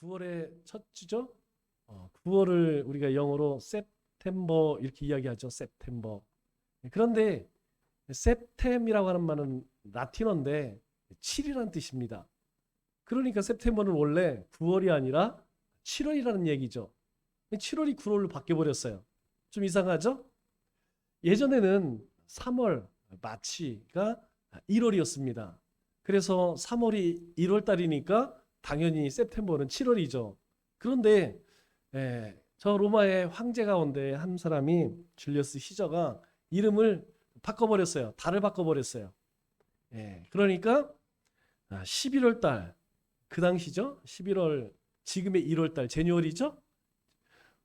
9월의 첫 주죠. 9월을 우리가 영어로 September 이렇게 이야기하죠. September. 그런데 Septem이라고 하는 말은 라틴어인데 7이라는 뜻입니다. 그러니까 September는 원래 9월이 아니라 7월이라는 얘기죠. 7월이 9월로 바뀌어 버렸어요. 좀 이상하죠? 예전에는 3월 마치가 1월이었습니다. 그래서 3월이 1월 달이니까 당연히 September는 7월이죠. 그런데 저 로마의 황제 가운데 한 사람이 줄리어스 시저가 이름을 바꿔버렸어요. 달을 바꿔버렸어요. 그러니까 11월 달, 그 당시죠. 11월, 지금의 1월 달, 제뉴얼이죠.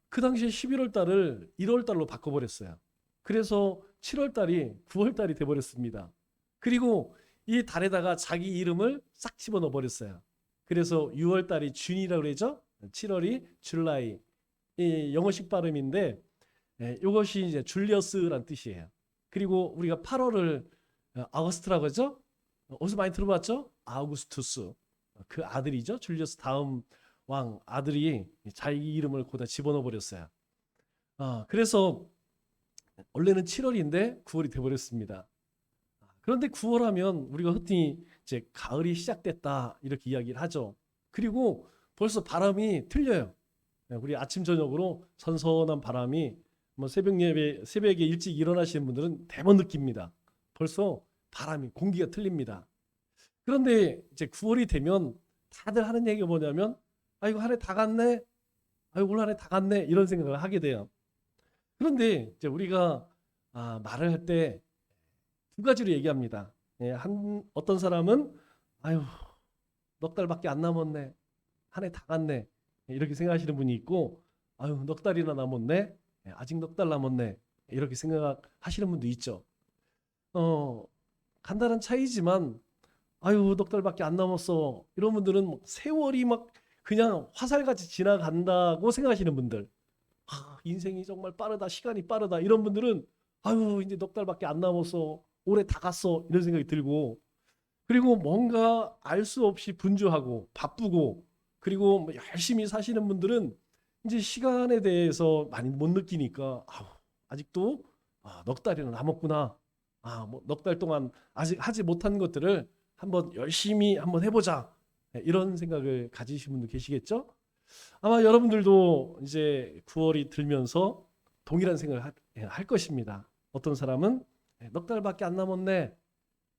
그 당시에 11월 달을 1월 달로 바꿔버렸어요. 그래서 7월 달이 9월 달이 돼버렸습니다. 그리고 이 달에다가 자기 이름을 싹 집어넣어 버렸어요. 그래서 6월 달이 준이라고 그러죠. 7월이 줄라이. 이 영어식 발음인데 이것이 이제 줄리어스란 뜻이에요. 그리고 우리가 8월을 아우구스트라고 하죠. 어디서 많이 들어봤죠? 아우구스투스. 그 아들이죠. 줄리어스 다음 왕 아들이 자기 이름을 거기다 집어넣어 버렸어요. 그래서 원래는 7월인데 9월이 돼버렸습니다. 그런데 9월 하면 우리가 흔히 이제 가을이 시작됐다 이렇게 이야기를 하죠. 그리고 벌써 바람이 틀려요. 우리 아침 저녁으로 선선한 바람이 뭐 새벽에 일찍 일어나시는 분들은 대번 느낍니다. 벌써 바람이 공기가 틀립니다. 그런데 이제 9월이 되면 다들 하는 얘기가 뭐냐면 아이고 한 해 다 갔네. 아이고 올 한 해 다 갔네. 이런 생각을 하게 돼요. 그런데 이제 우리가 말을 할 때 두 가지로 얘기합니다. 어떤 사람은 아유 넉 달밖에 안 남았네. 한 해 다 갔네. 이렇게 생각하시는 분이 있고 아유 넉 달이나 남았네. 아직 넉 달 남았네. 이렇게 생각하시는 분도 있죠. 간단한 차이지만 아유 넉 달밖에 안 남았어. 이런 분들은 세월이 막 그냥 화살같이 지나간다고 생각하시는 분들. 인생이 정말 빠르다. 시간이 빠르다. 이런 분들은 아유 이제 넉 달밖에 안 남았어. 올해 다 갔어. 이런 생각이 들고 그리고 뭔가 알 수 없이 분주하고 바쁘고 그리고 뭐 열심히 사시는 분들은 이제 시간에 대해서 많이 못 느끼니까 아직도 넉 달이나 남았구나. 뭐 넉 달 동안 아직 하지 못한 것들을 한번 열심히 한번 해보자. 이런 생각을 가지신 분도 계시겠죠? 아마 여러분들도 이제 9월이 들면서 동일한 생각을 할 것입니다. 어떤 사람은 넉 달밖에 안 남았네.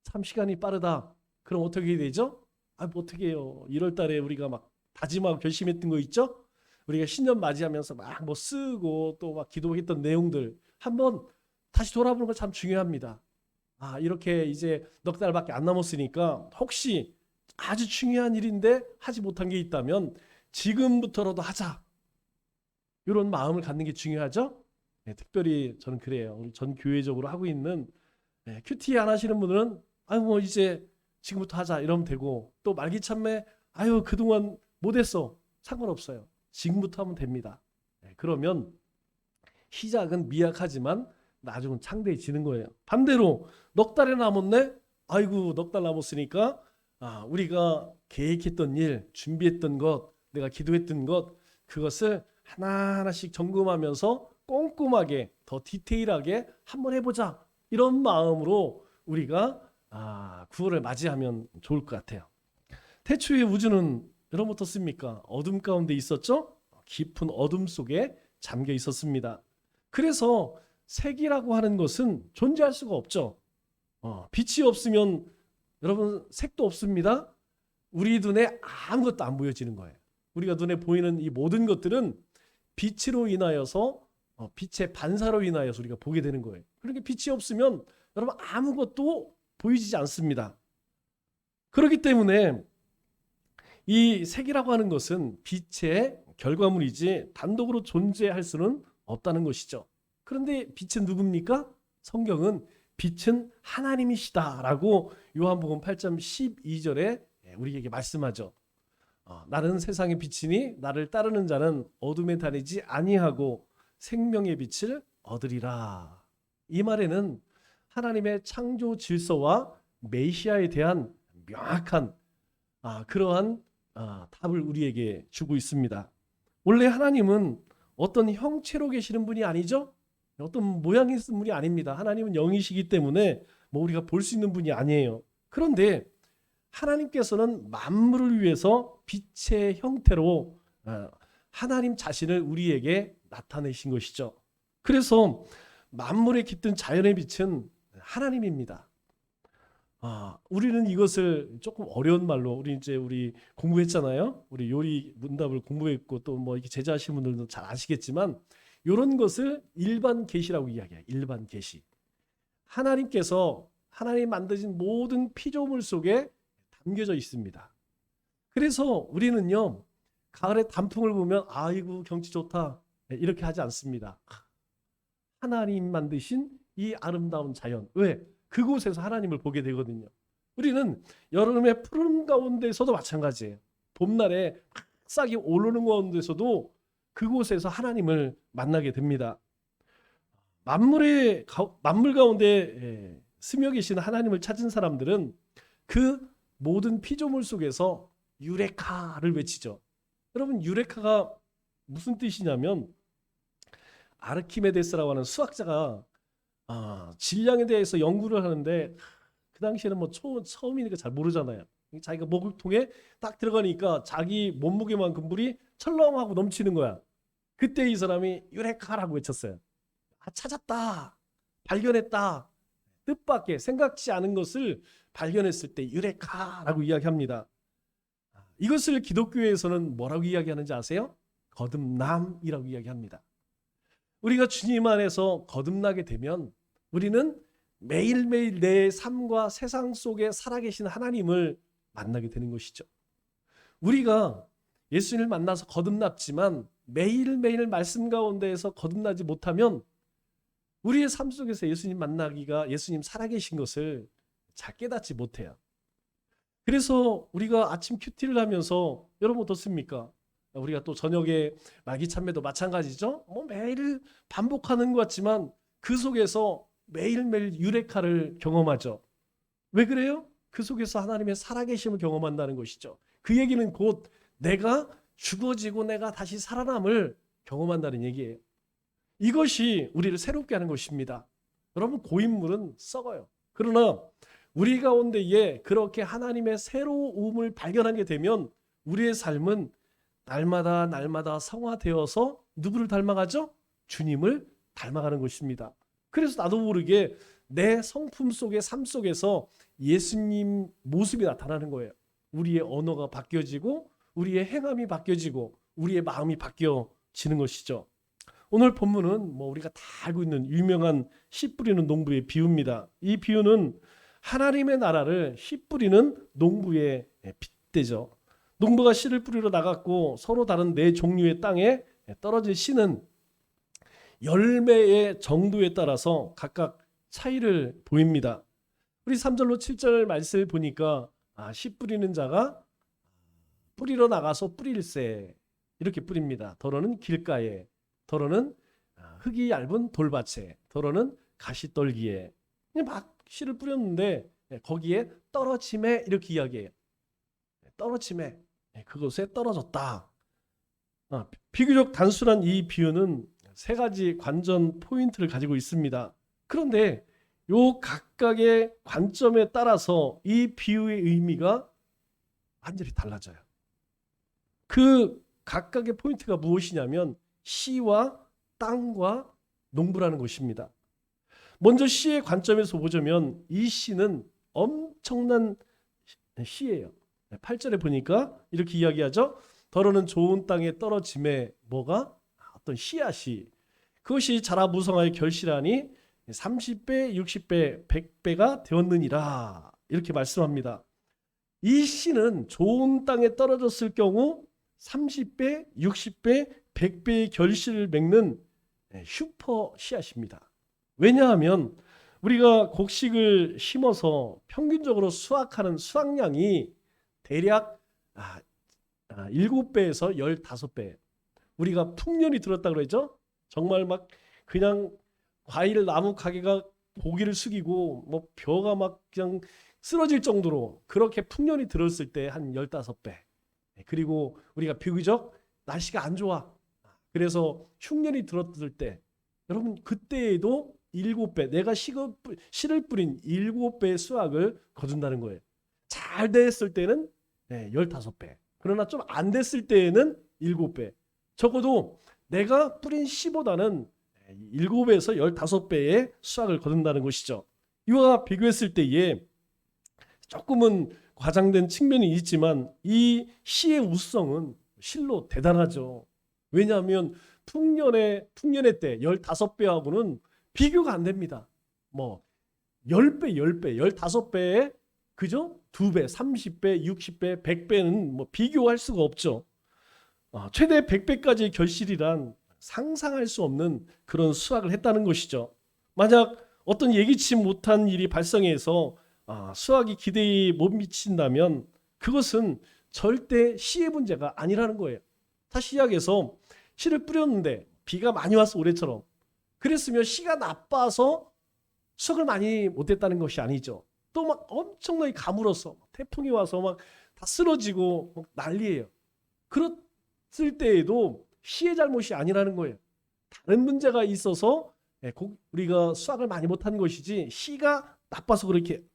참 시간이 빠르다. 그럼 어떻게 되죠? 뭐 어떻게 해요? 1월 달에 우리가 막 다짐하고 결심했던 거 있죠? 우리가 신년 맞이하면서 막 뭐 쓰고 또 막 기도했던 내용들 한번 다시 돌아보는 거 참 중요합니다. 이렇게 이제 넉 달밖에 안 남았으니까 혹시 아주 중요한 일인데 하지 못한 게 있다면 지금부터라도 하자. 이런 마음을 갖는 게 중요하죠? 특별히 저는 그래요. 우리 전 교회적으로 하고 있는 큐티 안 하시는 분들은 뭐 이제 지금부터 하자 이러면 되고 또 말기참에 아유 그동안 못했어 상관없어요. 지금부터 하면 됩니다. 그러면 시작은 미약하지만 나중은 창대해지는 거예요. 반대로 넉 달에 남았네. 아이고 넉 달 남았으니까 우리가 계획했던 일, 준비했던 것, 내가 기도했던 것 그것을 하나하나씩 점검하면서 꼼꼼하게 더 디테일하게 한번 해보자. 이런 마음으로 우리가 9월을 맞이하면 좋을 것 같아요. 태초의 우주는 여러분 어떻습니까? 어둠 가운데 있었죠? 깊은 어둠 속에 잠겨 있었습니다. 그래서 색이라고 하는 것은 존재할 수가 없죠. 빛이 없으면 여러분 색도 없습니다. 우리 눈에 아무것도 안 보여지는 거예요. 우리가 눈에 보이는 이 모든 것들은 빛으로 인하여서 빛의 반사로 인하여서 우리가 보게 되는 거예요. 그러니까 빛이 없으면 여러분 아무것도 보이지 않습니다. 그렇기 때문에 이 색이라고 하는 것은 빛의 결과물이지 단독으로 존재할 수는 없다는 것이죠. 그런데 빛은 누굽니까? 성경은 빛은 하나님이시다라고 요한복음 8장 12절에 우리에게 말씀하죠. 나는 세상의 빛이니 나를 따르는 자는 어둠에 다니지 아니하고 생명의 빛을 얻으리라. 이 말에는 하나님의 창조 질서와 메시아에 대한 명확한 그러한 답을 우리에게 주고 있습니다. 원래 하나님은 어떤 형체로 계시는 분이 아니죠. 어떤 모양이 있는 분이 아닙니다. 하나님은 영이시기 때문에 뭐 우리가 볼 수 있는 분이 아니에요. 그런데 하나님께서는 만물을 위해서 빛의 형태로 하나님 자신을 우리에게 나타내신 것이죠. 그래서 만물에 깃든 자연의 빛은 하나님입니다. 우리는 이것을 조금 어려운 말로 우리 공부했잖아요. 우리 요리 문답을 공부했고 또 뭐 이렇게 제자하시는 분들도 잘 아시겠지만 이런 것을 일반 계시라고 이야기해요. 일반 계시. 하나님께서 하나님 만드신 모든 피조물 속에 담겨져 있습니다. 그래서 우리는요, 가을에 단풍을 보면 아이고 경치 좋다 이렇게 하지 않습니다. 하나님 만드신 이 아름다운 자연. 왜? 그곳에서 하나님을 보게 되거든요. 우리는 여름의 푸른 가운데서도 마찬가지예요. 봄날에 싹이 오르는 가운데서도 그곳에서 하나님을 만나게 됩니다. 만물 가운데 스며 계신 하나님을 찾은 사람들은 그 모든 피조물 속에서 유레카를 외치죠. 여러분, 유레카가 무슨 뜻이냐면 아르키메데스라고 하는 수학자가 질량에 대해서 연구를 하는데 그 당시에는 뭐 처음이니까 잘 모르잖아요. 자기가 목욕통에 딱 들어가니까 자기 몸무게만큼 물이 철렁하고 넘치는 거야. 그때 이 사람이 유레카라고 외쳤어요. 찾았다, 발견했다, 뜻밖의 생각지 않은 것을 발견했을 때 유레카라고 이야기합니다. 이것을 기독교에서는 뭐라고 이야기하는지 아세요? 거듭남이라고 이야기합니다. 우리가 주님 안에서 거듭나게 되면 우리는 매일매일 내 삶과 세상 속에 살아계신 하나님을 만나게 되는 것이죠. 우리가 예수님을 만나서 거듭났지만 매일매일 말씀 가운데에서 거듭나지 못하면 우리의 삶 속에서 예수님 만나기가, 예수님 살아계신 것을 잘 깨닫지 못해요. 그래서 우리가 아침 큐티를 하면서 여러분 어떻습니까? 우리가 또 저녁에 말기 참배도 마찬가지죠. 뭐 매일 반복하는 것 같지만 그 속에서 매일매일 유레카를 경험하죠. 왜 그래요? 그 속에서 하나님의 살아계심을 경험한다는 것이죠. 그 얘기는 곧 내가 죽어지고 내가 다시 살아남을 경험한다는 얘기예요. 이것이 우리를 새롭게 하는 것입니다. 여러분, 고인물은 썩어요. 그러나 우리 가운데에 그렇게 하나님의 새로움을 발견하게 되면 우리의 삶은 날마다 성화되어서 누구를 닮아가죠? 주님을 닮아가는 것입니다. 그래서 나도 모르게 내 성품 속의 삶 속에서 예수님 모습이 나타나는 거예요. 우리의 언어가 바뀌어지고 우리의 행함이 바뀌어지고 우리의 마음이 바뀌어지는 것이죠. 오늘 본문은 뭐 우리가 다 알고 있는 유명한 씨 뿌리는 농부의 비유입니다. 이 비유는 하나님의 나라를 씨 뿌리는 농부에 빗대죠. 농부가 씨를 뿌리러 나갔고 서로 다른 네 종류의 땅에 떨어진 씨는 열매의 정도에 따라서 각각 차이를 보입니다. 우리 3절로 7절 말씀을 보니까 씨 뿌리는 자가 뿌리러 나가서 뿌릴새 이렇게 뿌립니다. 더러는 길가에, 더러는 흙이 얇은 돌밭에, 더러는 가시떨기에. 막 씨를 뿌렸는데 거기에 떨어짐에 이렇게 이야기해요. 떨어짐에, 그곳에 떨어졌다. 비교적 단순한 이 비유는 세 가지 관전 포인트를 가지고 있습니다. 그런데 요 각각의 관점에 따라서 이 비유의 의미가 완전히 달라져요. 그 각각의 포인트가 무엇이냐면 씨와 땅과 농부라는 것입니다. 먼저 씨의 관점에서 보자면 이 씨는 엄청난 씨예요. 8절에 보니까 이렇게 이야기하죠. 더러는 좋은 땅에 떨어짐에 뭐가? 어떤 씨앗이, 그것이 자라 무성하여 결실하니 30배, 60배, 100배가 되었느니라 이렇게 말씀합니다. 이 씨는 좋은 땅에 떨어졌을 경우 30배, 60배, 100배의 결실을 맺는 슈퍼 씨앗입니다. 왜냐하면 우리가 곡식을 심어서 평균적으로 수확하는 수확량이 대략 7배에서 15배. 우리가 풍년이 들었다고 그러죠. 정말 막 그냥 과일 나무 가게가 고기를 숙이고 뭐 벼가 막 그냥 쓰러질 정도로 그렇게 풍년이 들었을 때 한 15배. 그리고 우리가 비교적 날씨가 안 좋아. 그래서 흉년이 들었을 때 여러분 그때에도 7배 내가 씨를 뿌린 7배의 수확을 거둔다는 거예요. 잘 됐을 때는 15배. 그러나 좀 안 됐을 때에는 7배. 적어도 내가 뿌린 씨보다는 7배에서 15배의 수확을 거둔다는 것이죠. 이와 비교했을 때에 조금은 과장된 측면이 있지만 이 씨의 우수성은 실로 대단하죠. 왜냐하면 풍년의 때 15배하고는 비교가 안 됩니다. 뭐 10배, 10배, 15배에 그죠? 2배, 30배, 60배, 100배는 뭐 비교할 수가 없죠. 최대 100배까지의 결실이란 상상할 수 없는 그런 수확을 했다는 것이죠. 만약 어떤 예기치 못한 일이 발생해서 수확이 기대에 못 미친다면 그것은 절대 씨의 문제가 아니라는 거예요. 다시 이야기해서 씨를 뿌렸는데 비가 많이 와서 올해처럼 그랬으면 씨가 나빠서 수확을 많이 못했다는 것이 아니죠. 또 막 엄청나게 가물어서 태풍이 와서 막 다 쓰러지고 난리예요. 그랬을 때에도 씨의 잘못이 아니라는 거예요. 다른 문제가 있어서 우리가 수확을 많이 못한 것이지 씨가 나빠서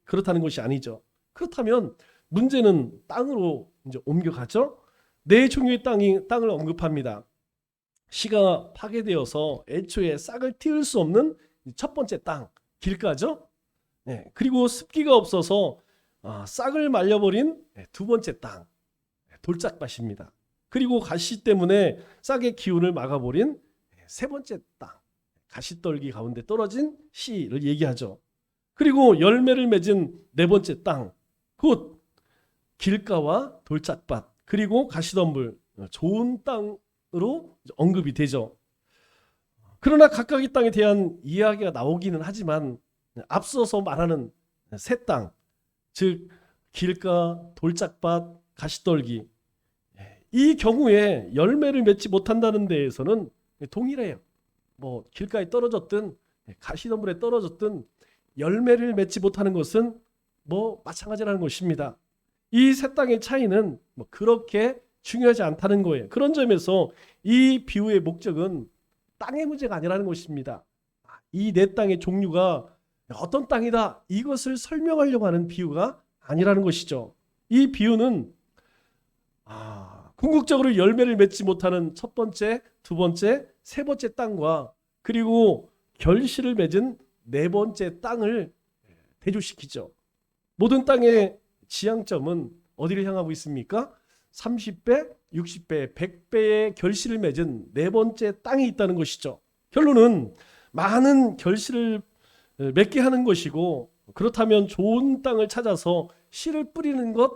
그렇다는 것이 아니죠. 그렇다면 문제는 땅으로 이제 옮겨가죠. 네 종류의 땅을 언급합니다. 씨가 파괴되어서 애초에 싹을 틔울 수 없는 첫 번째 땅, 길가죠. 그리고 습기가 없어서 싹을 말려버린 두 번째 땅, 돌짝밭입니다. 그리고 가시 때문에 싹의 기운을 막아버린 세 번째 땅, 가시떨기 가운데 떨어진 씨를 얘기하죠. 그리고 열매를 맺은 네 번째 땅, 곧 길가와 돌짝밭, 그리고 가시덤불, 좋은 땅으로 언급이 되죠. 그러나 각각의 땅에 대한 이야기가 나오기는 하지만 앞서서 말하는 세 땅, 즉 길가, 돌짝밭, 가시떨기, 이 경우에 열매를 맺지 못한다는 데에서는 동일해요. 뭐 길가에 떨어졌든 가시덤불에 떨어졌든 열매를 맺지 못하는 것은 뭐 마찬가지라는 것입니다. 이 세 땅의 차이는 뭐 그렇게 중요하지 않다는 거예요. 그런 점에서 이 비유의 목적은 땅의 문제가 아니라는 것입니다. 이 네 땅의 종류가 어떤 땅이다 이것을 설명하려고 하는 비유가 아니라는 것이죠. 이 비유는 궁극적으로 열매를 맺지 못하는 첫 번째, 두 번째, 세 번째 땅과 그리고 결실을 맺은 네 번째 땅을 대조시키죠. 모든 땅의 지향점은 어디를 향하고 있습니까? 30배, 60배, 100배의 결실을 맺은 네 번째 땅이 있다는 것이죠. 결론은 많은 결실을 맺게 하는 것이고 그렇다면 좋은 땅을 찾아서 씨를 뿌리는 것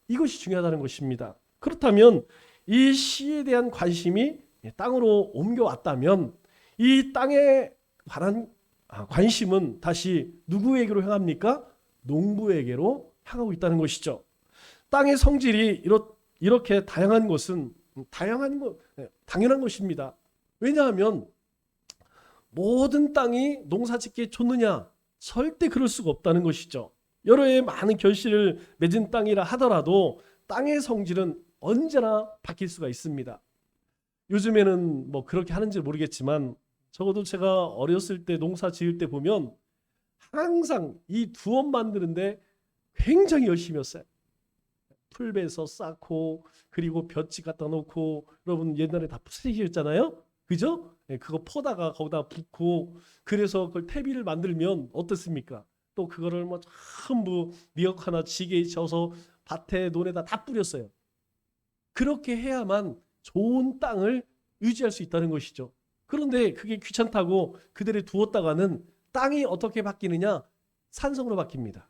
이것이 중요하다는 것입니다. 그렇다면 이 씨에 대한 관심이 땅으로 옮겨왔다면 이 땅에 관한 관심은 다시 누구에게로 향합니까? 농부에게로 향하고 있다는 것이죠. 땅의 성질이 이렇게 다양한 것은 당연한 것입니다. 왜냐하면 모든 땅이 농사짓기에 좋느냐? 절대 그럴 수가 없다는 것이죠. 여러 해의 많은 결실을 맺은 땅이라 하더라도 땅의 성질은 언제나 바뀔 수가 있습니다. 요즘에는 뭐 그렇게 하는지 모르겠지만 적어도 제가 어렸을 때 농사 지을 때 보면 항상 이 두업 만드는데 굉장히 열심히 했어요. 풀베서 쌓고 그리고 볕지 갖다 놓고 여러분 옛날에 다 푸세기였잖아요. 그죠? 그거 퍼다가 거기다 붓고 그래서 그걸 퇴비를 만들면 어떻습니까? 또 그거를 뭐 전부 미역 하나 지게에 져서 밭에 논에다 다 뿌렸어요. 그렇게 해야만 좋은 땅을 유지할 수 있다는 것이죠. 그런데 그게 귀찮다고 그대로 두었다가는 땅이 어떻게 바뀌느냐? 산성으로 바뀝니다.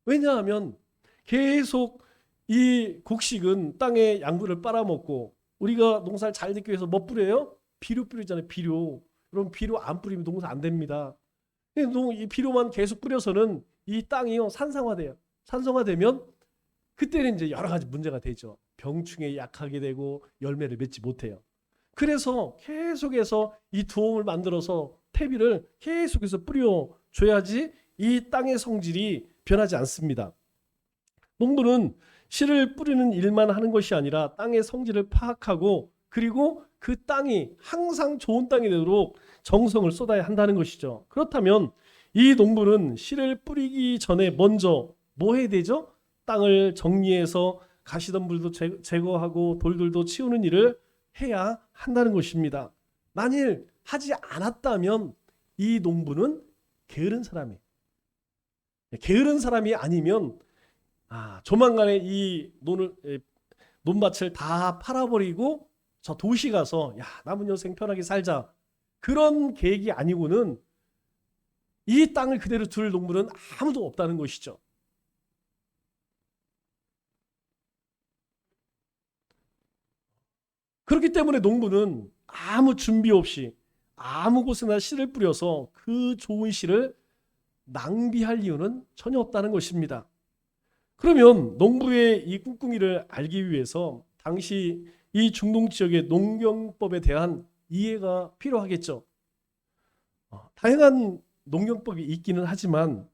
왜냐하면 계속 이 곡식은 땅의 양분을 빨아먹고 우리가 농사를 잘 짓기 위해서 뭐 뿌려요? 비료 뿌리잖아요. 비료. 그럼 비료 안 뿌리면 농사 안 됩니다. 이 비료만 계속 뿌려서는 이 땅이 산성화돼요. 산성화되면 그때는 이제 여러 가지 문제가 되죠. 병충해에 약하게 되고 열매를 맺지 못해요. 그래서 계속해서 이 두엄을 만들어서 퇴비를 계속해서 뿌려줘야지 이 땅의 성질이 변하지 않습니다. 농부는 씨를 뿌리는 일만 하는 것이 아니라 땅의 성질을 파악하고 그리고 그 땅이 항상 좋은 땅이 되도록 정성을 쏟아야 한다는 것이죠. 그렇다면 이 농부는 씨를 뿌리기 전에 먼저 뭐 해야 되죠? 땅을 정리해서 가시덤불도 제거하고 돌들도 치우는 일을 해야 한다는 것입니다. 만일 하지 않았다면 이 농부는 게으른 사람이에요. 게으른 사람이 아니면 조만간에 이 논밭을 다 팔아버리고 저 도시 가서 남은 여생 편하게 살자, 그런 계획이 아니고는 이 땅을 그대로 둘 농부는 아무도 없다는 것이죠. 그렇기 때문에 농부는 아무 준비 없이 아무 곳에나 씨를 뿌려서 그 좋은 씨를 낭비할 이유는 전혀 없다는 것입니다. 그러면 농부의 이 꿍꿍이를 알기 위해서 당시 이 중동 지역의 농경법에 대한 이해가 필요하겠죠. 다양한 농경법이 있기는 하지만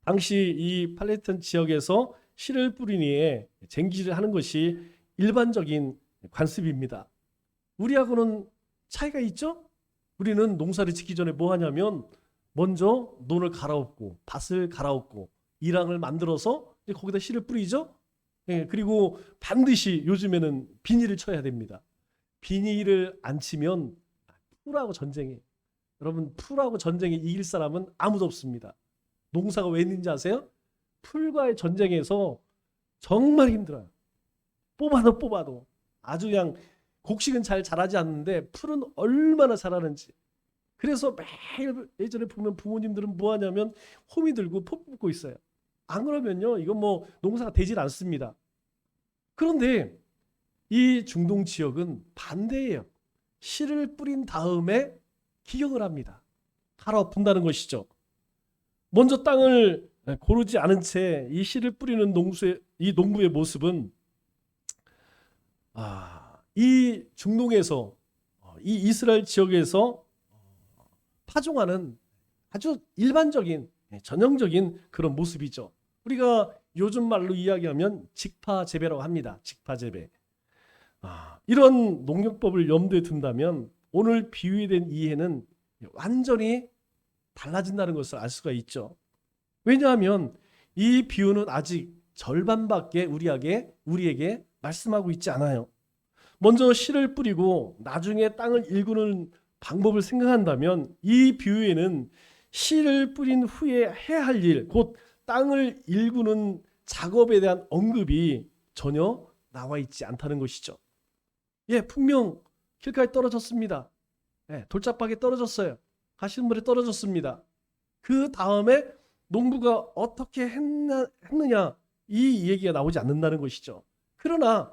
당시 이 팔레스타인 지역에서 씨를 뿌리니에 쟁기를 하는 것이 일반적인 관습입니다. 우리하고는 차이가 있죠? 우리는 농사를 짓기 전에 뭐 하냐면 먼저 논을 갈아엎고 밭을 갈아엎고 이랑을 만들어서 거기다 씨를 뿌리죠. 그리고 반드시 요즘에는 비닐을 쳐야 됩니다. 비닐을 안 치면 풀하고 전쟁에, 여러분 풀하고 전쟁에 이길 사람은 아무도 없습니다. 농사가 왜 있는지 아세요? 풀과의 전쟁에서 정말 힘들어요. 뽑아도 아주 그냥 곡식은 잘 자라지 않는데 풀은 얼마나 자라는지. 그래서 매일 예전에 보면 부모님들은 뭐 하냐면 호미 들고 포 뽑고 있어요. 안 그러면요 이건 뭐 농사가 되질 않습니다. 그런데 이 중동 지역은 반대예요. 씨를 뿌린 다음에 기경을 합니다. 갈아엎는다는 것이죠. 먼저 땅을 고르지 않은 채 이 씨를 뿌리는 이 농부의 모습은 이 중동에서 이 이스라엘 지역에서 파종하는 아주 일반적인 전형적인 그런 모습이죠. 우리가 요즘 말로 이야기하면 직파재배라고 합니다. 직파재배. 이런 농경법을 염두에 둔다면 오늘 비유에 이해는 완전히 달라진다는 것을 알 수가 있죠. 왜냐하면 이 비유는 아직 절반밖에 우리에게 말씀하고 있지 않아요. 먼저 씨를 뿌리고 나중에 땅을 일구는 방법을 생각한다면 이 비유에는 씨를 뿌린 후에 해야 할 일, 곧 땅을 일구는 작업에 대한 언급이 전혀 나와 있지 않다는 것이죠. 분명 길가에 떨어졌습니다. 돌짝박에 떨어졌어요. 가시덤불에 떨어졌습니다. 그 다음에 농부가 어떻게 했느냐, 이 얘기가 나오지 않는다는 것이죠. 그러나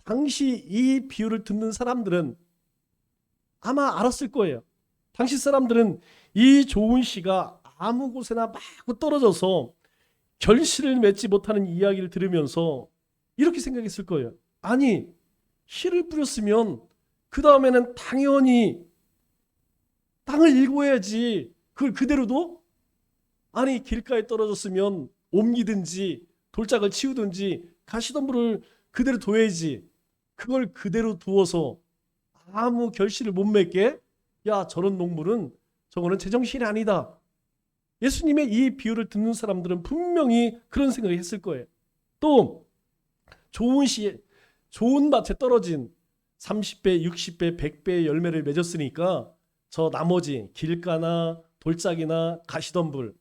당시 이 비유를 듣는 사람들은 아마 알았을 거예요. 당시 사람들은 이 좋은 씨가 아무 곳에나 마구 떨어져서 결실을 맺지 못하는 이야기를 들으면서 이렇게 생각했을 거예요. 아니, 씨를 뿌렸으면 그 다음에는 당연히 땅을 일궈야지. 그걸 그대로 둬? 아니, 길가에 떨어졌으면 옮기든지 돌짝을 치우든지 가시덤불을 그대로 둬야지. 그걸 그대로 두어서 아무 결실을 못 맺게, 저런 농부는 저거는 제정신이 아니다. 예수님의 이 비유를 듣는 사람들은 분명히 그런 생각을 했을 거예요. 또 좋은 밭에 떨어진 30배, 60배, 100배의 열매를 맺었으니까 저 나머지 길가나 돌짝이나 가시덤불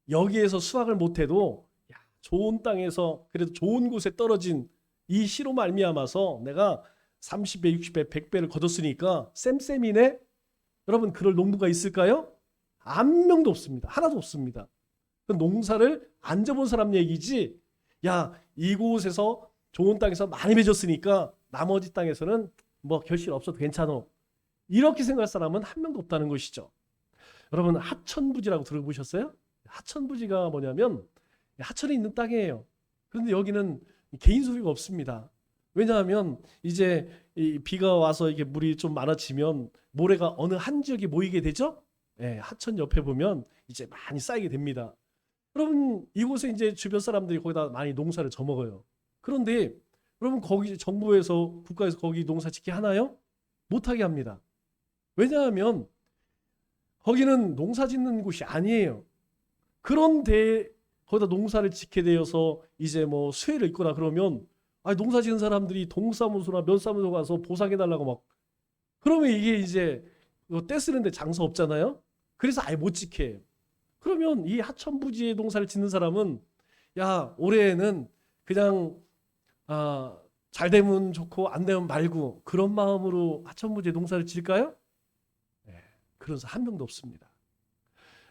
여기에서 수확을 못해도 좋은 땅에서 그래도 좋은 곳에 떨어진 이 씨로 말미암아서 내가 30배, 60배, 100배를 거뒀으니까 쌤쌤이네. 여러분, 그럴 농부가 있을까요? 한 명도 없습니다. 하나도 없습니다. 농사를 안 져본 사람 얘기지. 이곳에서 좋은 땅에서 많이 맺었으니까 나머지 땅에서는 뭐 결실 없어도 괜찮아. 이렇게 생각할 사람은 한 명도 없다는 것이죠. 여러분, 하천부지라고 들어보셨어요? 하천부지가 뭐냐면 하천이 있는 땅이에요. 그런데 여기는 개인 소유가 없습니다. 왜냐하면 이제 비가 와서 이게 물이 좀 많아지면 모래가 어느 한 지역에 모이게 되죠. 하천 옆에 보면 이제 많이 쌓이게 됩니다. 여러분, 이곳에 이제 주변 사람들이 거기다 많이 농사를 져먹어요. 그런데 여러분 거기 정부에서 국가에서 거기 농사 짓게 하나요? 못하게 합니다. 왜냐하면 거기는 농사 짓는 곳이 아니에요. 그런데 거기다 농사를 짓게 되어서 이제 뭐 수해를 입거나 그러면 농사 짓는 사람들이 동사무소나 면사무소 가서 보상해달라고 막 그러면 이게 이제 떼 쓰는데 장사 없잖아요. 그래서 아예 못 짓게 해요. 그러면 이 하천부지에 농사를 짓는 사람은 야 올해는 그냥 잘 되면 좋고 안 되면 말고 그런 마음으로 하천부지에 농사를 지을까요? 네, 그런 사람 한 명도 없습니다.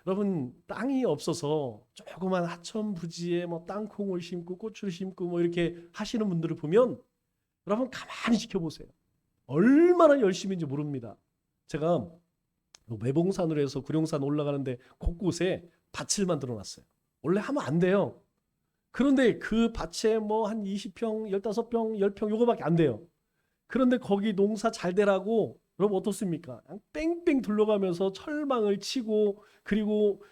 여러분 땅이 없어서 조그만 하천부지에 뭐 땅콩을 심고 고추를 심고 뭐 이렇게 하시는 분들을 보면 여러분 가만히 지켜보세요. 얼마나 열심인지 모릅니다. 제가 매봉산으로 해서 구룡산 올라가는데 곳곳에 밭을 만들어 놨어요. 원래 하면 안 돼요. 그런데 그 밭에 뭐 한 20평, 15평, 10평 요거밖에 안 돼요. 그런데 거기 농사 잘 되라고 여러분 어떻습니까? 그냥 뺑뺑 둘러가면서 철망을 치고 그리고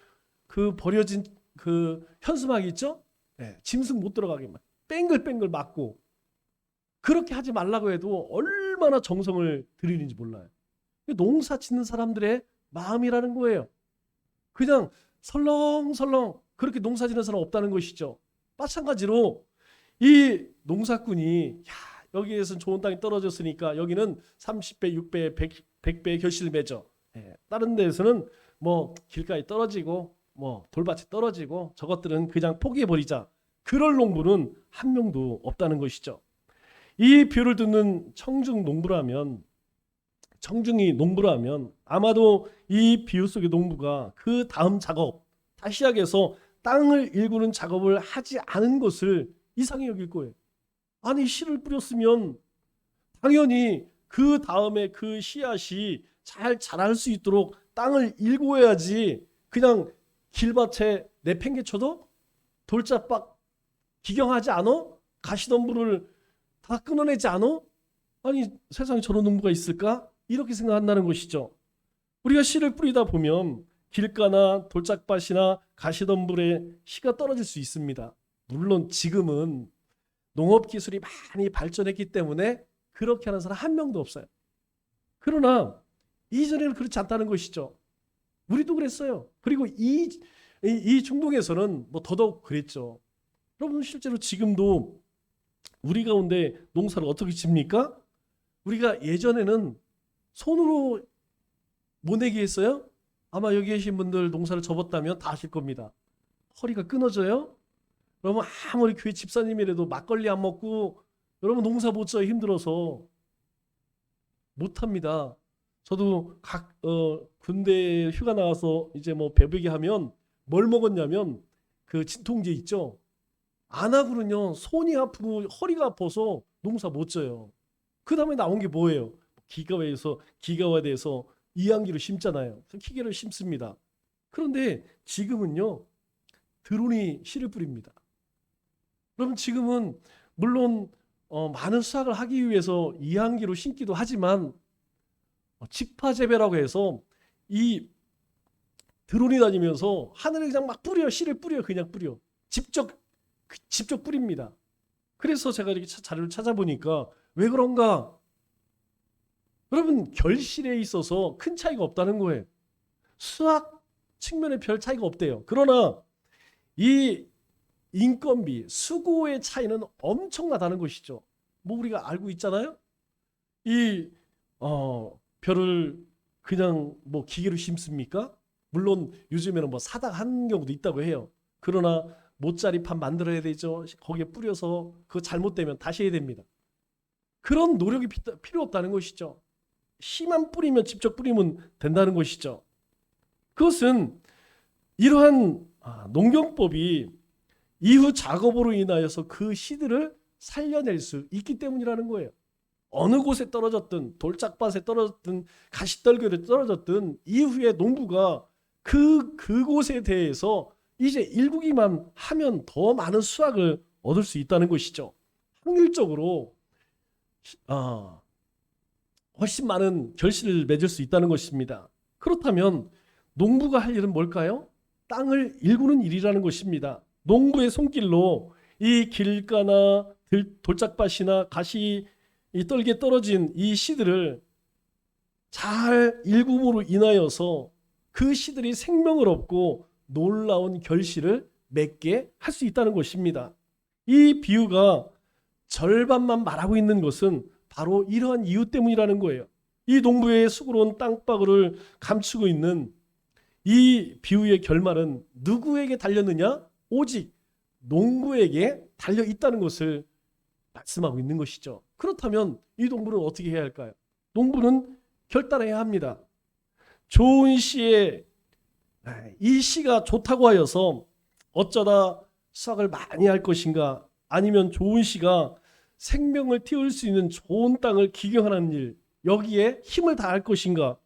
그 버려진 그 현수막이 있죠? 네, 짐승 못 들어가게 막 뺑글뺑글 막고 그렇게 하지 말라고 해도 얼마나 정성을 들이는지 몰라요. 농사 짓는 사람들의 마음이라는 거예요. 그냥 설렁설렁 그렇게 농사 짓는 사람 없다는 것이죠. 마찬가지로 이 농사꾼이 여기에서는 좋은 땅이 떨어졌으니까 여기는 30배, 6배, 100배의 결실을 맺어. 다른 데에서는 뭐 길가에 떨어지고 뭐 돌밭에 떨어지고 저것들은 그냥 포기해버리자. 그럴 농부는 한 명도 없다는 것이죠. 이 비유를 듣는 청중이 농부라면 아마도 이 비유 속의 농부가 그 다음 작업 다시 시작해서 땅을 일구는 작업을 하지 않은 것을 이상히 여길 거예요. 아니 씨를 뿌렸으면 당연히 그 다음에 그 씨앗이 잘 자랄 수 있도록 땅을 일궈야지 그냥 길밭에 내팽개쳐도 돌짝박 기경하지 않아? 가시덤불을 다 끊어내지 않아? 아니 세상에 저런 농부가 있을까? 이렇게 생각한다는 것이죠. 우리가 씨를 뿌리다 보면 길가나 돌짝밭이나 가시덤불에 씨가 떨어질 수 있습니다. 물론 지금은 농업 기술이 많이 발전했기 때문에 그렇게 하는 사람 한 명도 없어요. 그러나 이전에는 그렇지 않다는 것이죠. 우리도 그랬어요. 그리고 이 중동에서는 뭐 더더욱 그랬죠. 여러분 실제로 지금도 우리 가운데 농사를 어떻게 집니까? 우리가 예전에는 손으로 모내기 했어요. 아마 여기 계신 분들 농사를 접었다면 다 아실 겁니다. 허리가 끊어져요. 여러분 아무리 교회 집사님이라도 막걸리 안 먹고 여러분 농사 못 져요. 힘들어서 못합니다. 저도 군대 휴가 나와서 이제 뭐 배부기 하면 뭘 먹었냐면 그 진통제 있죠. 안 하고는요 손이 아프고 허리가 아파서 농사 못 져요. 그 다음에 나온 게 뭐예요? 기가와에서 이항기로 심잖아요. 기계를 심습니다. 그런데 지금은요 드론이 씨를 뿌립니다. 그럼 지금은 물론 많은 수확을 하기 위해서 이항기로 심기도 하지만 직파재배라고 해서 이 드론이 다니면서 하늘에 그냥 막 뿌려 씨를 뿌려 그냥 뿌려 직접 뿌립니다. 그래서 제가 이렇게 자료를 찾아보니까 왜 그런가? 여러분 결실에 있어서 큰 차이가 없다는 거예요. 수학 측면에 별 차이가 없대요. 그러나 이 인건비, 수고의 차이는 엄청나다는 것이죠. 뭐 우리가 알고 있잖아요. 이 별을 그냥 뭐 기계로 심습니까? 물론 요즘에는 뭐 사다 하는 경우도 있다고 해요. 그러나 모짜리판 만들어야 되죠. 거기에 뿌려서 그거 잘못되면 다시 해야 됩니다. 그런 노력이 필요 없다는 것이죠. 씨만 뿌리면 직접 뿌리면 된다는 것이죠. 그것은 이러한 농경법이 이후 작업으로 인하여서 그 씨들을 살려낼 수 있기 때문이라는 거예요. 어느 곳에 떨어졌든 돌짝밭에 떨어졌든 가시떨결에 떨어졌든 이후에 농부가 그곳에 대해서 이제 일구기만 하면 더 많은 수확을 얻을 수 있다는 것이죠. 확률적으로 훨씬 많은 결실을 맺을 수 있다는 것입니다. 그렇다면 농부가 할 일은 뭘까요? 땅을 일구는 일이라는 것입니다. 농부의 손길로 이 길가나 돌짝밭이나 가시 이 떨기에 떨어진 이 씨들을 잘 일굼으로 인하여서 그 씨들이 생명을 얻고 놀라운 결실을 맺게 할 수 있다는 것입니다. 이 비유가 절반만 말하고 있는 것은 바로 이러한 이유 때문이라는 거예요. 이 농부의 수고로운 땅바구를 감추고 있는 이 비유의 결말은 누구에게 달렸느냐? 오직 농부에게 달려 있다는 것을 말씀하고 있는 것이죠. 그렇다면 이 농부는 어떻게 해야 할까요? 농부는 결단해야 합니다. 좋은 씨에 이 씨가 좋다고 하여서 어쩌다 수확을 많이 할 것인가, 아니면 좋은 씨가 생명을 틔울 수 있는 좋은 땅을 기경하는 일, 여기에 힘을 다할 것인가,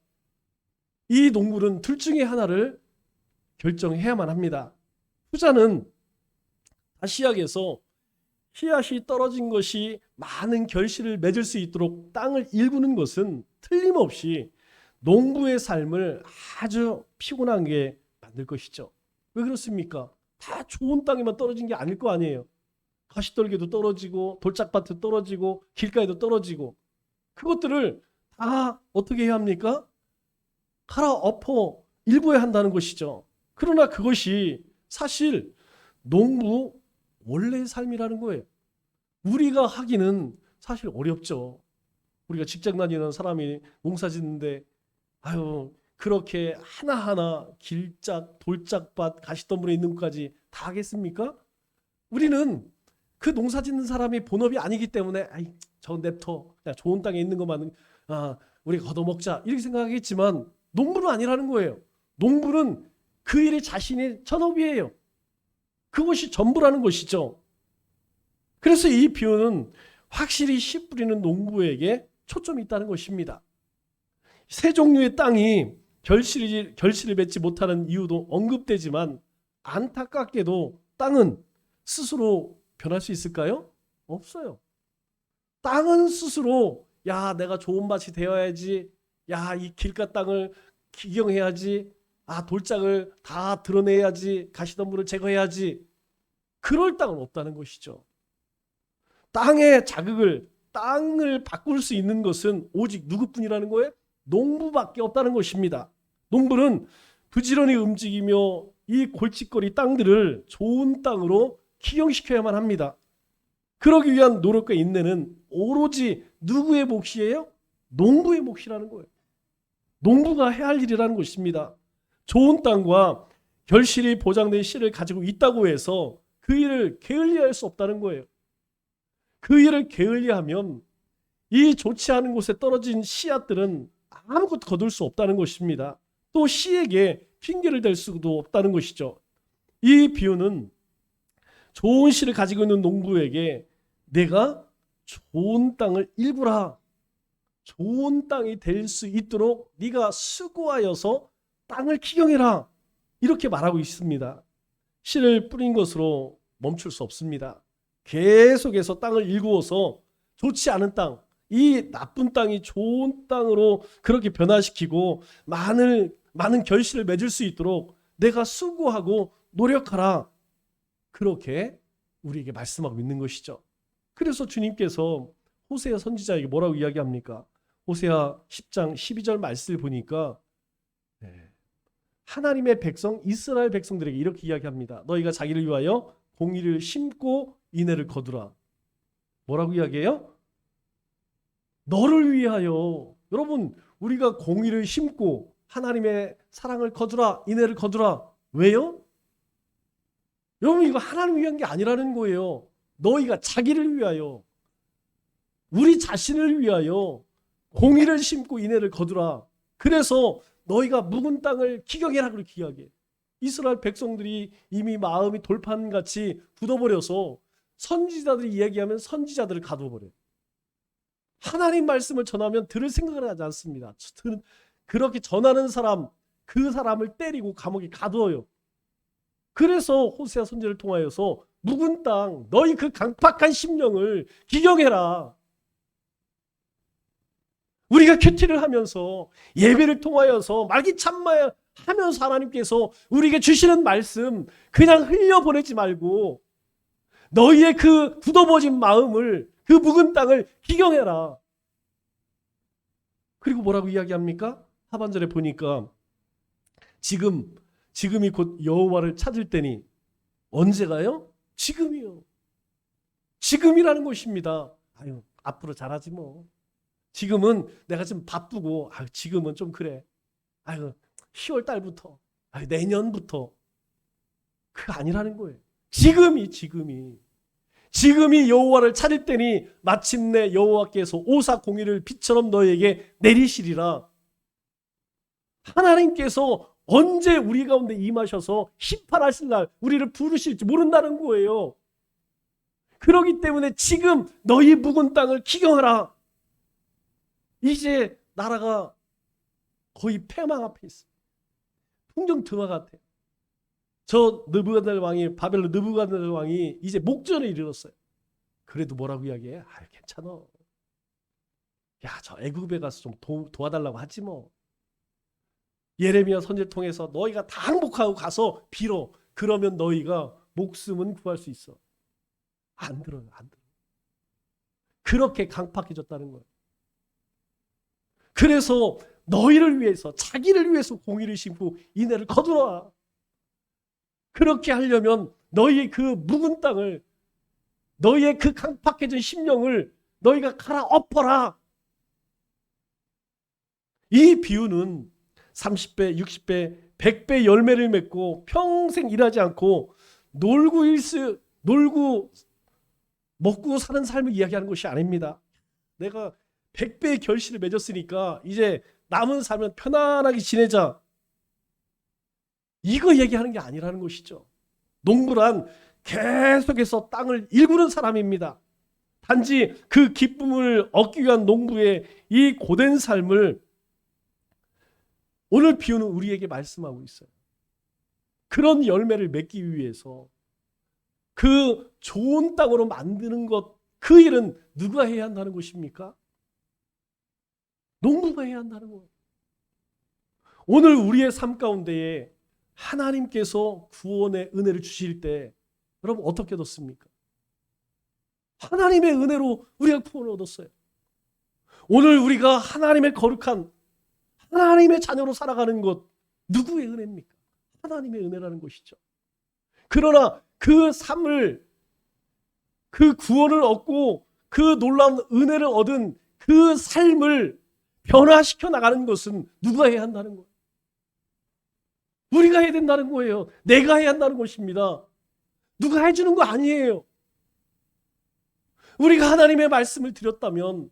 이 농부는 둘 중에 하나를 결정해야만 합니다. 후자는 아시아에서 씨앗이 떨어진 것이 많은 결실을 맺을 수 있도록 땅을 일구는 것은 틀림없이 농부의 삶을 아주 피곤하게 만들 것이죠. 왜 그렇습니까? 다 좋은 땅에만 떨어진 게 아닐 거 아니에요. 가시떨기도 떨어지고 돌짝밭도 떨어지고 길가에도 떨어지고, 그것들을 다 어떻게 해야 합니까? 갈아엎어 일궈야 한다는 것이죠. 그러나 그것이 사실 농부 원래의 삶이라는 거예요. 우리가 하기는 사실 어렵죠. 우리가 직장 다니는 사람이 농사 짓는데 그렇게 하나하나 길짝, 돌짝밭, 가시덤불에 있는 것까지 다 하겠습니까? 우리는 그 농사 짓는 사람이 본업이 아니기 때문에 저 냅둬, 그냥 좋은 땅에 있는 것만 우리가 걷어먹자, 이렇게 생각하겠지만 농부는 아니라는 거예요. 농부는 그 일이 자신의 전업이에요. 그것이 전부라는 것이죠. 그래서 이 비유는 확실히 씨 뿌리는 농부에게 초점이 있다는 것입니다. 세 종류의 땅이 결실을 맺지 못하는 이유도 언급되지만, 안타깝게도 땅은 스스로 변할 수 있을까요? 없어요. 땅은 스스로 내가 좋은 밭이 되어야지, 이 길가 땅을 기경해야지, 돌짝을 다 드러내야지, 가시덤불을 제거해야지, 그럴 땅은 없다는 것이죠. 땅의 자극을, 땅을 바꿀 수 있는 것은 오직 누구뿐이라는 거예요? 농부밖에 없다는 것입니다. 농부는 부지런히 움직이며 이 골칫거리 땅들을 좋은 땅으로 기경시켜야만 합니다. 그러기 위한 노력과 인내는 오로지 누구의 몫이에요? 농부의 몫이라는 거예요. 농부가 해야 할 일이라는 것입니다. 좋은 땅과 결실이 보장된 씨를 가지고 있다고 해서 그 일을 게을리할 수 없다는 거예요. 그 일을 게을리하면 이 좋지 않은 곳에 떨어진 씨앗들은 아무것도 거둘 수 없다는 것입니다. 또 씨에게 핑계를 댈 수도 없다는 것이죠. 이 비유는 좋은 씨를 가지고 있는 농부에게 내가 좋은 땅을 일구라, 좋은 땅이 될 수 있도록 네가 수고하여서 땅을 기경해라, 이렇게 말하고 있습니다. 씨를 뿌린 것으로 멈출 수 없습니다. 계속해서 땅을 일구어서 좋지 않은 땅, 이 나쁜 땅이 좋은 땅으로 그렇게 변화시키고 많은 결실을 맺을 수 있도록 내가 수고하고 노력하라, 그렇게 우리에게 말씀하고 있는 것이죠. 그래서 주님께서 호세아 선지자에게 뭐라고 이야기합니까? 호세아 10장 12절 말씀을 보니까 하나님의 백성 이스라엘 백성들에게 이렇게 이야기합니다. 너희가 자기를 위하여 공의를 심고 인애를 거두라. 뭐라고 이야기해요? 너를 위하여. 여러분, 우리가 공의를 심고 하나님의 사랑을 거두라, 인애를 거두라. 왜요? 여러분, 이거 하나님을 위한 게 아니라는 거예요. 너희가 자기를 위하여, 우리 자신을 위하여 공의를 심고 인애를 거두라. 그래서 너희가 묵은 땅을 기경해라, 그렇게 이야기해. 이스라엘 백성들이 이미 마음이 돌판같이 굳어버려서 선지자들이 이야기하면 선지자들을 가둬버려요. 하나님 말씀을 전하면 들을 생각을 하지 않습니다. 그렇게 전하는 사람, 그 사람을 때리고 감옥에 가두어요. 그래서 호세아 선지자를 통하여서 묵은 땅, 너희 그 강팍한 심령을 기경해라. 우리가 큐티를 하면서 예배를 통하여서 말기참마하면서 하나님께서 우리에게 주시는 말씀 그냥 흘려보내지 말고 너희의 그 굳어버진 마음을, 그 묵은 땅을 기경해라. 그리고 뭐라고 이야기합니까? 하반절에 보니까 지금이 곧 여호와를 찾을 때니. 언제가요? 지금이요. 지금이라는 것입니다. 아유, 앞으로 잘하지 뭐. 지금은 내가 좀 바쁘고, 아유, 지금은 좀 그래. 아유, 10월 달부터, 아유, 내년부터. 그거 아니라는 거예요. 지금이 여호와를 찾을 때니 마침내 여호와께서 오사공의를 빛처럼 너에게 내리시리라. 하나님께서 언제 우리 가운데 임하셔서 심판하실 날 우리를 부르실지 모른다는 거예요. 그렇기 때문에 지금 너희 묵은 땅을 기경하라. 이제 나라가 거의 패망 앞에 있어. 풍정등화 같아. 저 느부갓네살 왕이, 바벨론 느부갓네살 왕이 이제 목전에 이르렀어요. 그래도 뭐라고 이야기해? 아, 괜찮아. 야, 저 애굽에 가서 좀 도와달라고 하지 뭐. 예레미야 선지를 통해서 너희가 다 항복하고 가서 빌어. 그러면 너희가 목숨은 구할 수 있어. 안 들어요, 안 들어. 그렇게 강팍해졌다는 거예요. 그래서 너희를 위해서, 자기를 위해서 공의를 심고 인애를 거두라. 그렇게 하려면 너희의 그 묵은 땅을, 너희의 그 강팍해진 심령을 너희가 갈아엎어라. 이 비유는 30배, 60배, 100배 열매를 맺고 평생 일하지 않고 놀고 먹고 사는 삶을 이야기하는 것이 아닙니다. 내가 100배의 결실을 맺었으니까 이제 남은 삶은 편안하게 지내자. 이거 얘기하는 게 아니라는 것이죠. 농부란 계속해서 땅을 일구는 사람입니다. 단지 그 기쁨을 얻기 위한 농부의 이 고된 삶을 오늘 비유는 우리에게 말씀하고 있어요. 그런 열매를 맺기 위해서 그 좋은 땅으로 만드는 것, 그 일은 누가 해야 한다는 것입니까? 농부가 해야 한다는 거예요. 오늘 우리의 삶 가운데에 하나님께서 구원의 은혜를 주실 때 여러분 어떻게 얻었습니까? 하나님의 은혜로 우리가 구원을 얻었어요. 오늘 우리가 하나님의 거룩한 하나님의 자녀로 살아가는 것, 누구의 은혜입니까? 하나님의 은혜라는 것이죠. 그러나 그 삶을, 그 구원을 얻고 그 놀라운 은혜를 얻은 그 삶을 변화시켜 나가는 것은 누가 해야 한다는 거예요? 우리가 해야 된다는 거예요. 내가 해야 한다는 것입니다. 누가 해주는 거 아니에요. 우리가 하나님의 말씀을 드렸다면,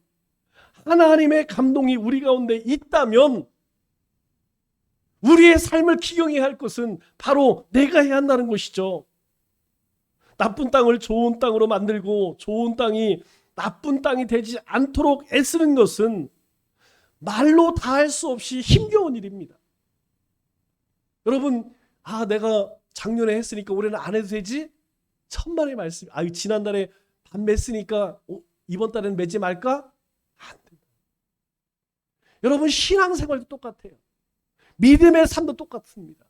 하나님의 감동이 우리 가운데 있다면 우리의 삶을 기경해야 할 것은 바로 내가 해야 한다는 것이죠. 나쁜 땅을 좋은 땅으로 만들고 좋은 땅이 나쁜 땅이 되지 않도록 애쓰는 것은 말로 다 할 수 없이 힘겨운 일입니다. 여러분, 내가 작년에 했으니까 올해는 안 해도 되지? 천만의 말씀. 지난달에 반 맸으니까 이번 달에는 매지 말까? 안 된다. 여러분, 신앙생활도 똑같아요. 믿음의 삶도 똑같습니다.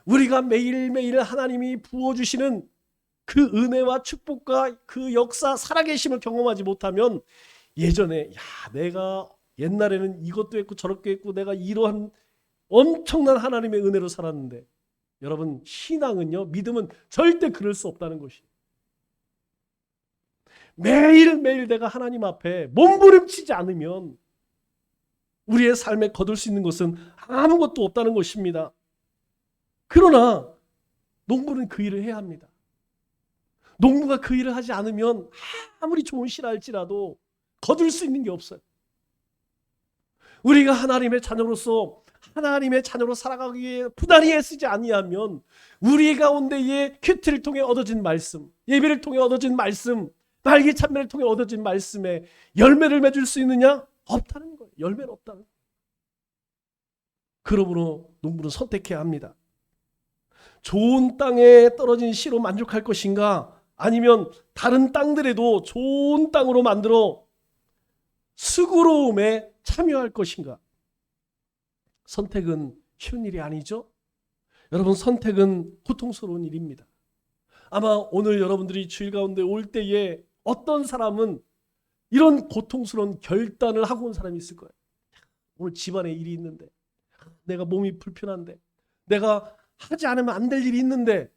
우리가 매일매일 하나님이 부어주시는 그 은혜와 축복과 그 역사, 살아계심을 경험하지 못하면 예전에 내가 옛날에는 이것도 했고 저렇게 했고 내가 이러한 엄청난 하나님의 은혜로 살았는데, 여러분, 신앙은요, 믿음은 절대 그럴 수 없다는 것이. 매일매일 내가 하나님 앞에 몸부림치지 않으면 우리의 삶에 거둘 수 있는 것은 아무것도 없다는 것입니다. 그러나 농부는 그 일을 해야 합니다. 농부가 그 일을 하지 않으면 아무리 좋은 씨라 할지라도 거둘 수 있는 게 없어요. 우리가 하나님의 자녀로서 하나님의 자녀로 살아가기 위해 부단히 애쓰지 아니하면 우리 가운데의 큐티를 통해 얻어진 말씀, 예배를 통해 얻어진 말씀, 말기 참배를 통해 얻어진 말씀에 열매를 맺을 수 있느냐? 없다는 거예요. 열매는 없다는 거예요. 그러므로 농부는 선택해야 합니다. 좋은 땅에 떨어진 씨로 만족할 것인가? 아니면 다른 땅들에도 좋은 땅으로 만들어 수고로움에 참여할 것인가? 선택은 쉬운 일이 아니죠. 여러분, 선택은 고통스러운 일입니다. 아마 오늘 여러분들이 주일 가운데 올 때에 어떤 사람은 이런 고통스러운 결단을 하고 온 사람이 있을 거예요. 오늘 집안에 일이 있는데, 내가 몸이 불편한데, 내가 하지 않으면 안 될 일이 있는데,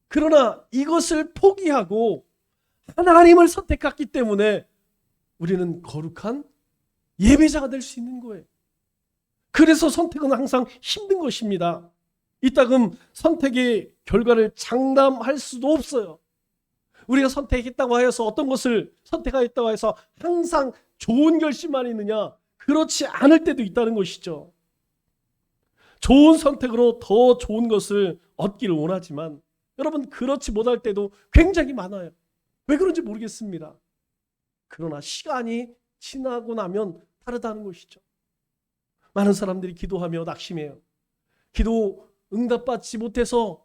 그러나 이것을 포기하고 하나님을 선택했기 때문에 우리는 거룩한 예배자가 될 수 있는 거예요. 그래서 선택은 항상 힘든 것입니다. 이따금 선택의 결과를 장담할 수도 없어요. 우리가 선택했다고 하여서 어떤 것을 선택하였다고 해서 항상 좋은 결심만 있느냐? 그렇지 않을 때도 있다는 것이죠. 좋은 선택으로 더 좋은 것을 얻기를 원하지만 여러분 그렇지 못할 때도 굉장히 많아요. 왜 그런지 모르겠습니다. 그러나 시간이 지나고 나면 다르다는 것이죠. 많은 사람들이 기도하며 낙심해요. 기도 응답받지 못해서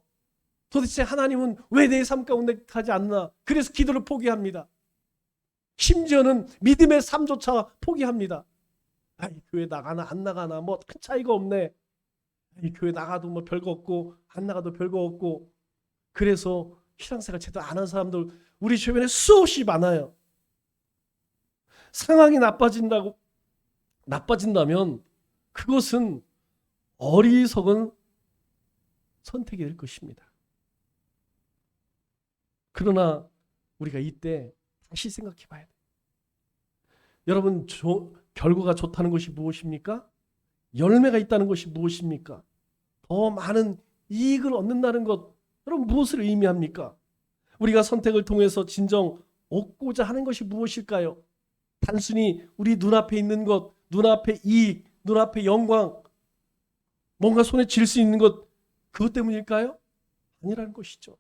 도대체 하나님은 왜 내 삶 가운데 하지 않나? 그래서 기도를 포기합니다. 심지어는 믿음의 삶조차 포기합니다. 아이, 교회 나가나 안 나가나 뭐 큰 차이가 없네. 이 교회 나가도 뭐 별거 없고 안 나가도 별거 없고. 그래서 신앙생활 제대로 안 하는 사람들 우리 주변에 수없이 많아요. 상황이 나빠진다면 그것은 어리석은 선택이 될 것입니다. 그러나 우리가 이때 다시 생각해 봐야 돼요. 여러분 결과가 좋다는 것이 무엇입니까? 열매가 있다는 것이 무엇입니까? 더 많은 이익을 얻는다는 것, 여러분 무엇을 의미합니까? 우리가 선택을 통해서 진정 얻고자 하는 것이 무엇일까요? 단순히 우리 눈앞에 있는 것, 눈앞에 이익, 눈앞에 영광, 뭔가 손에 쥘 수 있는 것, 그것 때문일까요? 아니라는 것이죠.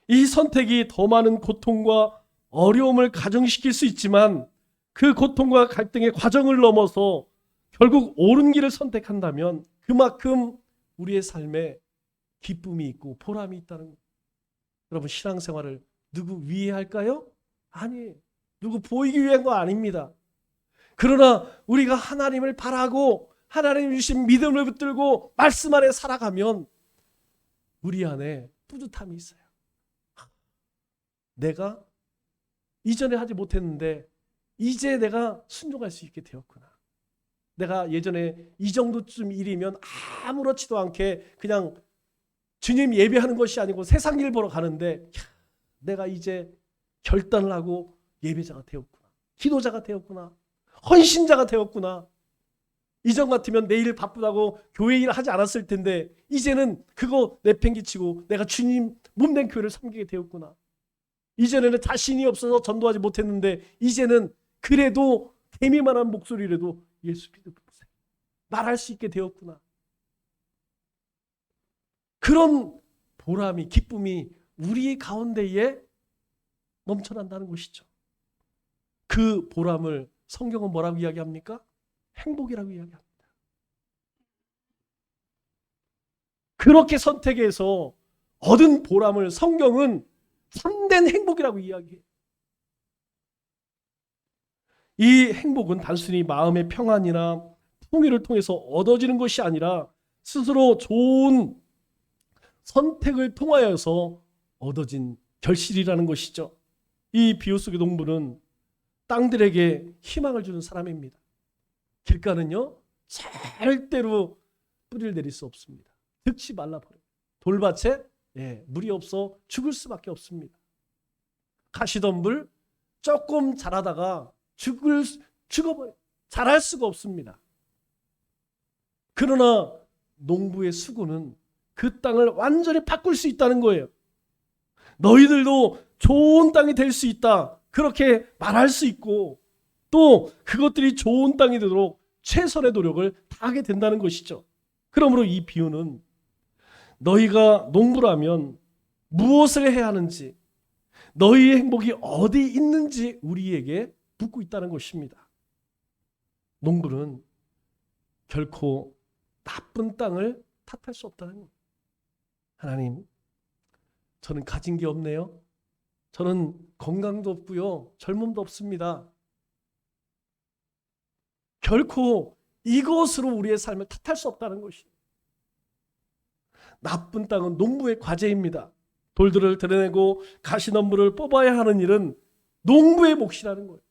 이 선택이 더 많은 고통과 어려움을 가중시킬 수 있지만 그 고통과 갈등의 과정을 넘어서 결국 옳은 길을 선택한다면 그만큼 우리의 삶에 기쁨이 있고 보람이 있다는 거예요. 여러분 신앙생활을 누구 위해 할까요? 아니에요. 누구 보이기 위한 거 아닙니다. 그러나 우리가 하나님을 바라고 하나님 주신 믿음을 붙들고 말씀 안에 살아가면 우리 안에 뿌듯함이 있어요. 내가 이전에 하지 못했는데 이제 내가 순종할 수 있게 되었구나. 내가 예전에 이 정도쯤 일이면 아무렇지도 않게 그냥 주님 예배하는 것이 아니고 세상 일 보러 가는데 내가 이제 결단을 하고 예배자가 되었구나. 기도자가 되었구나. 헌신자가 되었구나. 이전 같으면 내일 바쁘다고 교회 일 하지 않았을 텐데 이제는 그거 내팽개치고 내가 주님 몸된 교회를 섬기게 되었구나. 이전에는 자신이 없어서 전도하지 못했는데 이제는 그래도 개미만한 목소리라도 예수 믿으세요. 말할 수 있게 되었구나. 그런 보람이 기쁨이 우리 가운데에 넘쳐난다는 것이죠. 그 보람을 성경은 뭐라고 이야기합니까? 행복이라고 이야기합니다. 그렇게 선택해서 얻은 보람을 성경은 참된 행복이라고 이야기해요. 이 행복은 단순히 마음의 평안이나 통일을 통해서 얻어지는 것이 아니라 스스로 좋은 선택을 통하여서 얻어진 결실이라는 것이죠. 이 비유 속의 농부는 땅들에게 희망을 주는 사람입니다. 길가는요 절대로 뿌리를 내릴 수 없습니다. 득시 말라버려요. 돌밭에 물이 없어 죽을 수밖에 없습니다. 가시덤불 조금 자라다가 죽어버려요. 자랄 수가 없습니다. 그러나 농부의 수고는 그 땅을 완전히 바꿀 수 있다는 거예요. 너희들도 좋은 땅이 될 수 있다. 그렇게 말할 수 있고 또 그것들이 좋은 땅이 되도록 최선의 노력을 다하게 된다는 것이죠. 그러므로 이 비유는 너희가 농부라면 무엇을 해야 하는지 너희의 행복이 어디 있는지 우리에게 묻고 있다는 것입니다. 농부는 결코 나쁜 땅을 탓할 수 없다는 겁니다. 하나님, 저는 가진 게 없네요. 저는 건강도 없고요. 젊음도 없습니다. 결코 이것으로 우리의 삶을 탓할 수 없다는 것입니다. 나쁜 땅은 농부의 과제입니다. 돌들을 드러내고 가시덤불을 뽑아야 하는 일은 농부의 몫이라는 거예요.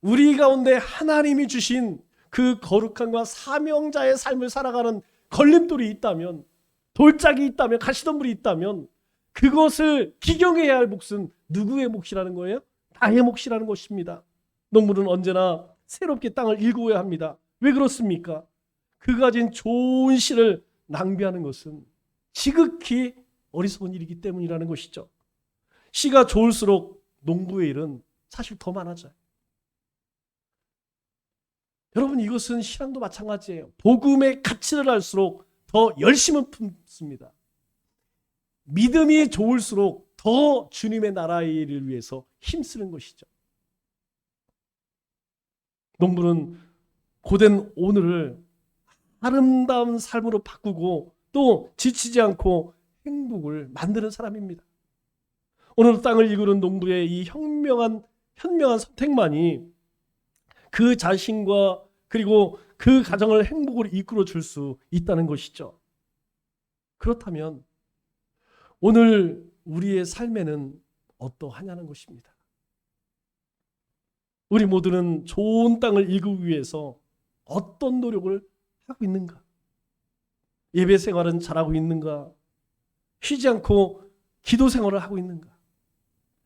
우리 가운데 하나님이 주신 그 거룩함과 사명자의 삶을 살아가는 걸림돌이 있다면, 돌짝이 있다면, 가시덤불이 있다면 그것을 기경해야 할 몫은 누구의 몫이라는 거예요? 나의 몫이라는 것입니다. 농부는 언제나 새롭게 땅을 일구어야 합니다. 왜 그렇습니까? 그가 가진 좋은 씨를 낭비하는 것은 지극히 어리석은 일이기 때문이라는 것이죠. 씨가 좋을수록 농부의 일은 사실 더 많아져요. 여러분, 이것은 신앙도 마찬가지예요. 복음의 가치를 알수록 더 열심을 품습니다. 믿음이 좋을수록 더 주님의 나라의 일을 위해서 힘쓰는 것이죠. 농부는 고된 오늘을 아름다운 삶으로 바꾸고 또 지치지 않고 행복을 만드는 사람입니다. 오늘 땅을 이루는 농부의 이 현명한 선택만이 그 자신과 그리고 그 가정을 행복으로 이끌어 줄 수 있다는 것이죠. 그렇다면 오늘 우리의 삶에는 어떠하냐는 것입니다. 우리 모두는 좋은 땅을 일구기 위해서 어떤 노력을 하고 있는가? 예배 생활은 잘하고 있는가? 쉬지 않고 기도 생활을 하고 있는가?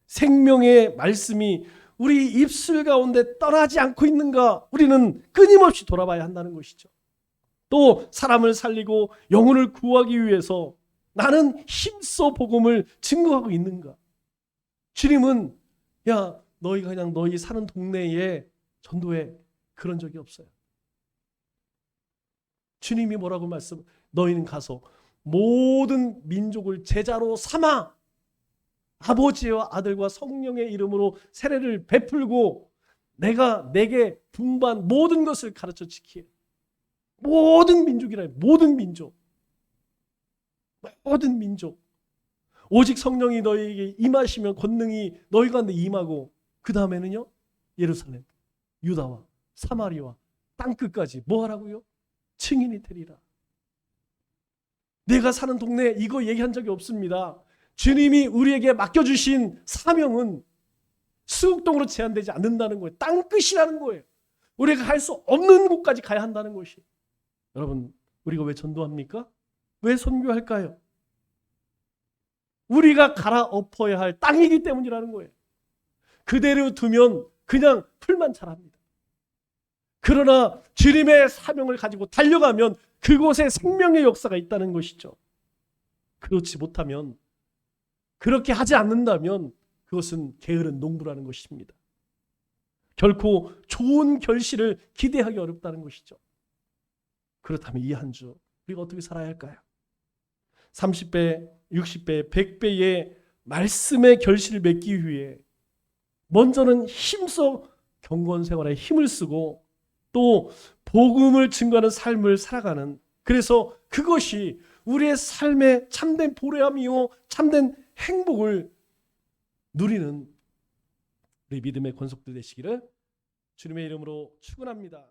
생명의 말씀이 우리 입술 가운데 떠나지 않고 있는가? 우리는 끊임없이 돌아봐야 한다는 것이죠. 또 사람을 살리고 영혼을 구하기 위해서 나는 힘써 복음을 증거하고 있는가? 주님은 야, 너희가 그냥 너희 사는 동네에 전도해, 그런 적이 없어요. 주님이 뭐라고 너희는 가서 모든 민족을 제자로 삼아 아버지와 아들과 성령의 이름으로 세례를 베풀고 내가 내게 분반 모든 것을 가르쳐 지키게. 모든 민족이라, 모든 민족. 오직 성령이 너희에게 임하시면 권능이 너희 가운데 임하고 그 다음에는요, 예루살렘, 유다와 사마리아 땅끝까지 뭐 하라고요? 증인이 되리라. 내가 사는 동네 이거 얘기한 적이 없습니다. 주님이 우리에게 맡겨주신 사명은 수국동으로 제한되지 않는다는 거예요. 땅끝이라는 거예요. 우리가 갈 수 없는 곳까지 가야 한다는 것이. 여러분, 우리가 왜 전도합니까? 왜 선교할까요? 우리가 갈아엎어야 할 땅이기 때문이라는 거예요. 그대로 두면 그냥 풀만 자랍니다. 그러나 주님의 사명을 가지고 달려가면 그곳에 생명의 역사가 있다는 것이죠. 그렇지 못하면, 그렇게 하지 않는다면 그것은 게으른 농부라는 것입니다. 결코 좋은 결실을 기대하기 어렵다는 것이죠. 그렇다면 이 한 주 우리가 어떻게 살아야 할까요? 30배, 60배, 100배의 말씀의 결실을 맺기 위해 먼저는 힘써 경건 생활에 힘을 쓰고 또 복음을 증거하는 삶을 살아가는, 그래서 그것이 우리의 삶의 참된 보람이요 참된 행복을 누리는 우리 믿음의 권속들 되시기를 주님의 이름으로 축원합니다.